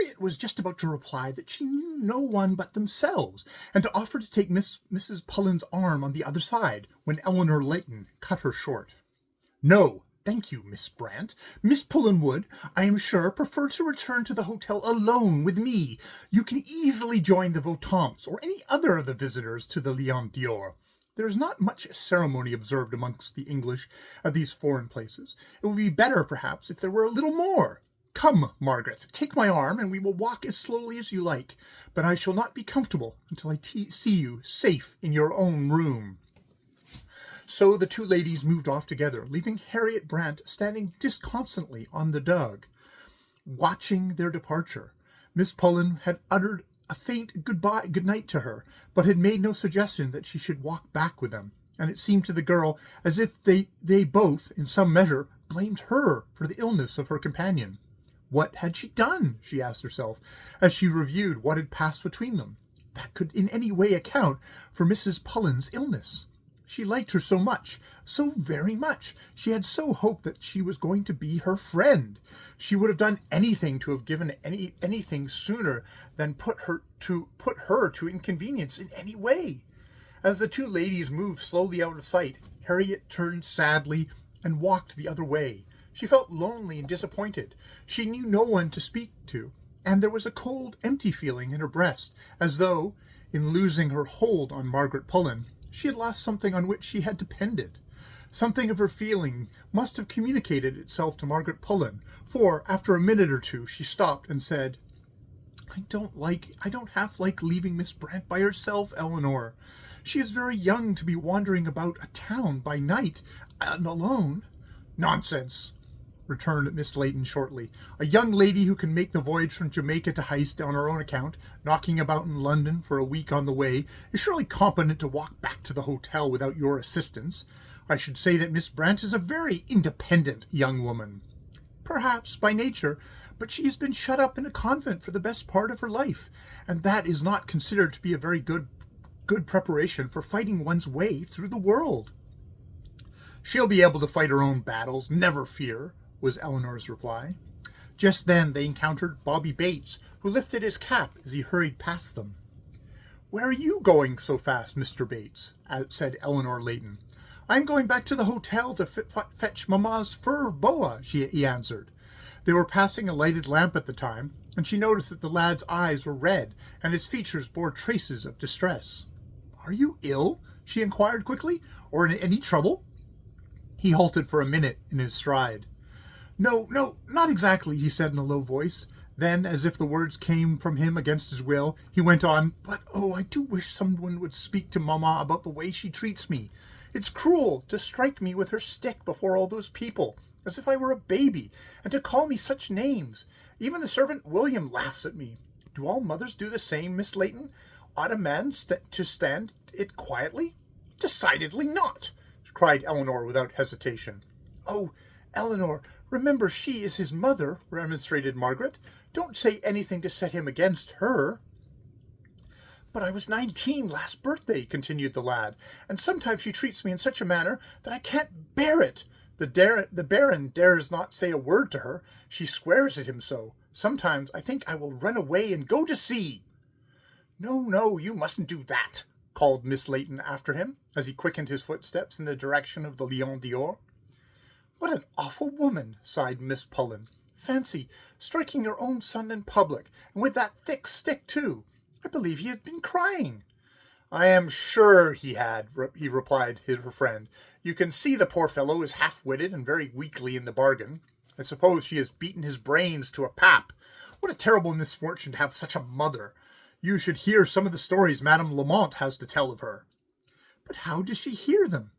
Harriet was just about to reply that she knew no one but themselves, and to offer to take Mrs. Pullen's arm on the other side, when Eleanor Layton cut her short. "No, thank you, Miss Brant. Miss Pullen would, I am sure, prefer to return to the hotel alone with me. You can easily join the Votamps or any other of the visitors to the Lion d'Or. There is not much ceremony observed amongst the English at these foreign places. It would be better, perhaps, if there were a little more. Come, Margaret, take my arm, and we will walk as slowly as you like, but I shall not be comfortable until I see you safe in your own room." So the two ladies moved off together, leaving Harriet Brant standing disconsolately on the dug, watching their departure. Miss Pullen had uttered a faint good night to her, but had made no suggestion that she should walk back with them, and it seemed to the girl as if they both, in some measure, blamed her for the illness of her companion. What had she done, she asked herself, as she reviewed what had passed between them, that could in any way account for Mrs. Pullen's illness? She liked her so much, so very much. She had so hoped that she was going to be her friend. She would have done anything to have given anything sooner than put her to inconvenience in any way. As the two ladies moved slowly out of sight, Harriet turned sadly and walked the other way. She felt lonely and disappointed. She knew no one to speak to, and there was a cold, empty feeling in her breast, as though, in losing her hold on Margaret Pullen, she had lost something on which she had depended. Something of her feeling must have communicated itself to Margaret Pullen, for, after a minute or two, she stopped and said, I don't half like leaving Miss Brant by herself, Eleanor. She is very young to be wandering about a town by night, and alone." "Nonsense," returned Miss Layton shortly. "A young lady who can make the voyage from Jamaica to Heist on her own account, knocking about in London for a week on the way, is surely competent to walk back to the hotel without your assistance. I should say that Miss Brant is a very independent young woman." "Perhaps, by nature, but she has been shut up in a convent for the best part of her life, and that is not considered to be a very good preparation for fighting one's way through the world." "She'll be able to fight her own battles, never fear," was Eleanor's reply. Just then they encountered Bobby Bates, who lifted his cap as he hurried past them. "Where are you going so fast, Mr. Bates?" said Eleanor Layton. "I'm going back to the hotel to fetch Mamma's fur boa," he answered. They were passing a lighted lamp at the time, and she noticed that the lad's eyes were red, and his features bore traces of distress. "Are you ill?" she inquired quickly, "or in any trouble?" He halted for a minute in his stride. No, not exactly," he said in a low voice. Then, as if the words came from him against his will, he went on, "But, oh, I do wish someone would speak to Mamma about the way she treats me. It's cruel to strike me with her stick before all those people, as if I were a baby, and to call me such names. Even the servant William laughs at me. Do all mothers do the same, Miss Layton? Ought a man to stand it quietly?" "Decidedly not," cried Eleanor without hesitation. "Oh, Eleanor, remember she is his mother," remonstrated Margaret. "Don't say anything to set him against her." "But I was 19 last birthday," continued the lad, "and sometimes she treats me in such a manner that I can't bear it. The Baron dares not say a word to her. She swears at him so. Sometimes I think I will run away and go to sea." No, you mustn't do that," called Miss Layton after him, as he quickened his footsteps in the direction of the Lion d'Or. "What an awful woman," sighed Miss Pullen. "Fancy striking your own son in public, and with that thick stick, too. I believe he had been crying." "I am sure he had," he replied her friend. "You can see the poor fellow is half-witted and very weakly in the bargain. I suppose she has beaten his brains to a pap. What a terrible misfortune to have such a mother. You should hear some of the stories Madame Lamont has to tell of her." "But how does she hear them?"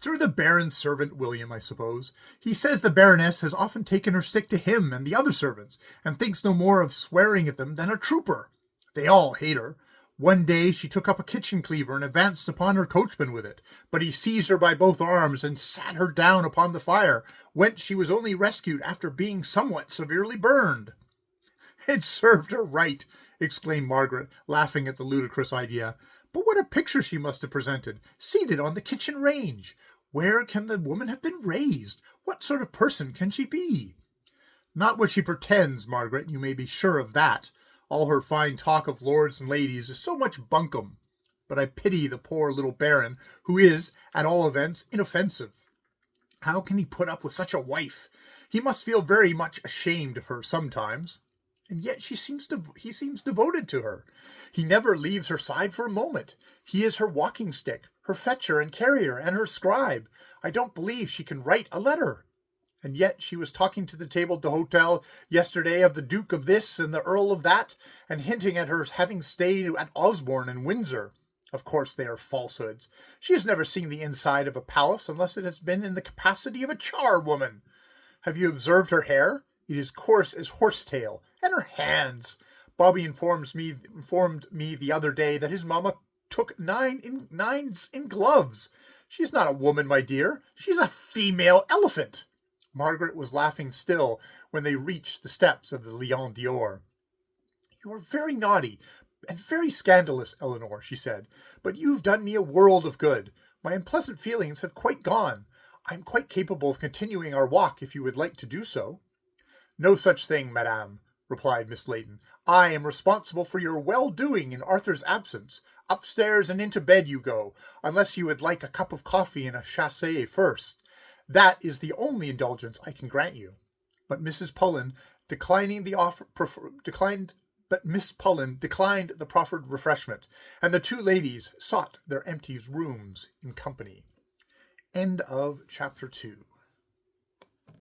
"Through the Baron's servant William, I suppose. He says the Baroness has often taken her stick to him and the other servants, and thinks no more of swearing at them than a trooper. They all hate her. One day she took up a kitchen cleaver and advanced upon her coachman with it, but he seized her by both arms and sat her down upon the fire, whence she was only rescued after being somewhat severely burned." "It served her right," exclaimed Margaret, laughing at the ludicrous idea. "But what a picture she must have presented, seated on the kitchen range! Where can the woman have been raised? What sort of person can she be?" Not what she pretends, Margaret, you may be sure of that. All her fine talk of lords and ladies is so much bunkum. But I pity the poor little baron, who is, at all events, inoffensive. How can he put up with such a wife? He must feel very much ashamed of her sometimes. And yet he seems devoted to her. He never leaves her side for a moment. He is her walking stick, her fetcher and carrier, and her scribe. I don't believe she can write a letter. And yet she was talking to the table d'hote yesterday of the Duke of this and the Earl of that, and hinting at her having stayed at Osborne and Windsor. Of course they are falsehoods. She has never seen the inside of a palace unless it has been in the capacity of a charwoman. Have you observed her hair? It is coarse as horsetail, and her hands. Bobby informed me the other day that his mamma took nines in gloves. She's not a woman, my dear. She's a female elephant. Margaret was laughing still when they reached the steps of the Lion d'Or. You are very naughty and very scandalous, Eleanor, she said, but you've done me a world of good. My unpleasant feelings have quite gone. I am quite capable of continuing our walk if you would like to do so. No such thing, madame, replied Miss Layton. I am responsible for your well-doing in Arthur's absence. Upstairs and into bed you go, unless you would like a cup of coffee and a chassé first. That is the only indulgence I can grant you. But Miss Pullen declined the proffered refreshment, and the two ladies sought their empty rooms in company. End of chapter 2.